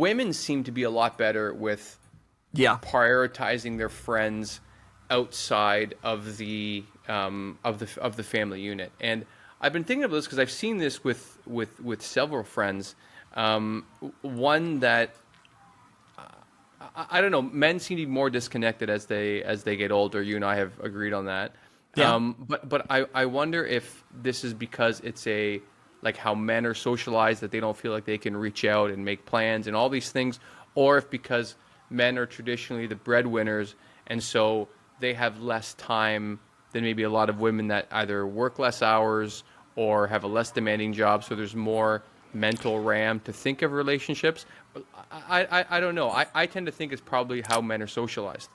women seem to be a lot better with Yeah. prioritizing their friends outside of the family unit. And I've been thinking of this because I've seen this with several friends. One that I don't know. Men seem to be more disconnected as they get older. You and I have agreed on that. Yeah. But I wonder if this is because it's a like how men are socialized that they don't feel like they can reach out and make plans and all these things, or if because men are traditionally the breadwinners and so they have less time than maybe a lot of women that either work less hours or have a less demanding job. So there's more mental RAM to think of relationships. I don't know. I tend to think it's probably how men are socialized.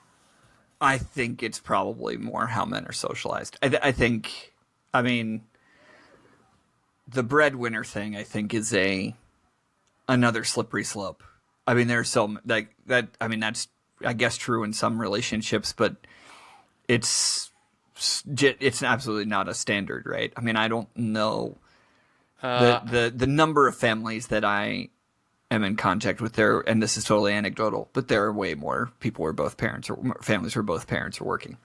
I think it's probably more how men are socialized. I think, I mean, the breadwinner thing, I think, is another slippery slope. I mean, there's so like that. I mean, that's I guess true in some relationships, but it's it's absolutely not a standard, right? I mean, I don't know the number of families that I am in contact with there, and this is totally anecdotal, but there are way more people where both parents or families where both parents are working.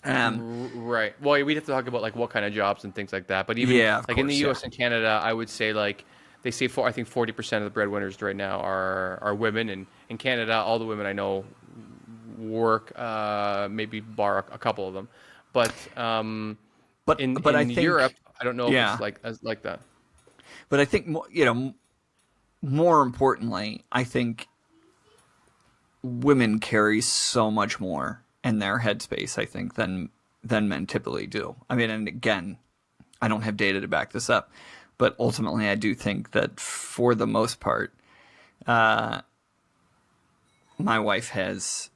Right. Well, we'd have to talk about like what kind of jobs and things like that. But even Yeah, of like in the course, yeah. U.S. and Canada, I would say like they say I think 40% of the breadwinners right now are women, and in Canada, all the women I know work, maybe bar a couple of them, but But I in Europe, think, I don't know if it's yeah, like as like that. but I think more importantly, I think women carry so much more in their headspace, I think, than men typically do. I mean, and again, I don't have data to back this up, but ultimately, I do think that for the most part, my wife has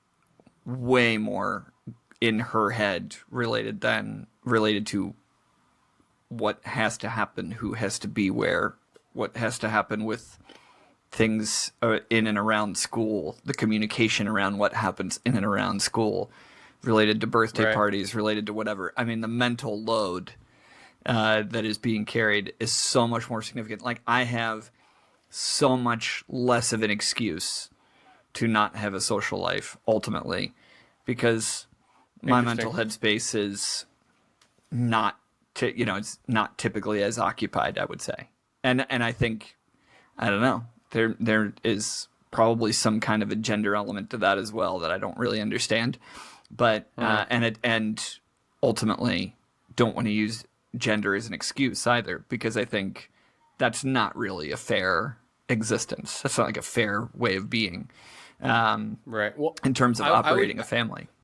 way more in her head related to what has to happen, who has to be where, what has to happen with things in and around school, the communication around what happens in and around school, related to birthday Right. parties, related to whatever. I mean, the mental load that is being carried is so much more significant. Like, I have so much less of an excuse to not have a social life ultimately because my Interesting. mental headspace is not it's not typically as occupied, I would say. And I think, I don't know, there is probably some kind of a gender element to that as well that I don't really understand, but and ultimately don't want to use gender as an excuse either, because I think that's not really a fair existence. That's not like a fair way of being, Right. Well, in terms of I would operating a family.